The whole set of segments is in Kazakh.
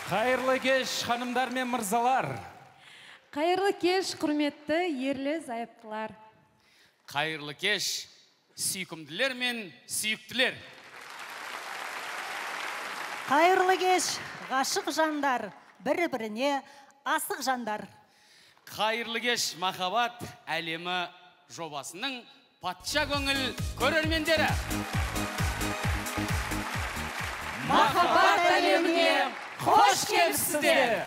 Қайырлы кеш, ханымдар мен мырзалар. Қайырлы кеш, құрметті ерлі зайыптылар. Қайырлы кеш, сүйкімділер мен сүйіктілер. Қайырлы кеш, ғашық жандар, бірі-біріне асық жандар. Қайырлы кеш, махаббат әлемі жобасының патша көңіл көрермендері. Махаббат әлеміне қош келіпсіздер.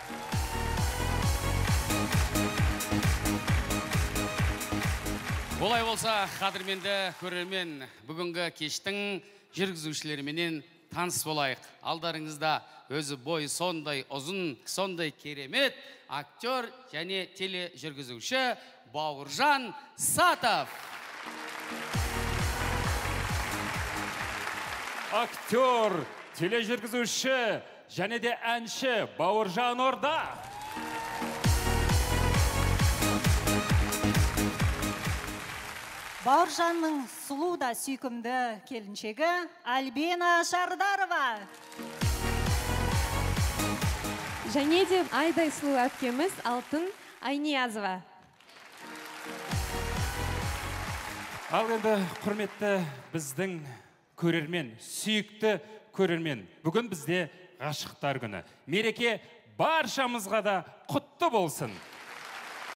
Олай болса, қадірменді көрермен, бүгінгі кештің жүргізушілеріменен таныс болайық. Алдарыңызда өзі бой сондай ұзын, сондай керемет актер және тележүргізуші Бауыржан Сатов. Актер, тележүргізуші және де әнші Бауыржан Орда. Бауыржанның сұлу да сүйкімді келіншегі Альбина Шардарова. Және де айдай сұлу әпкеміз Алтын Айниязова. Ал енді құрметті біздің көрермен, сүйікті көрермен. Бүгін бізде ғашықтар күні. Мереке баршамызға да құтты болсын.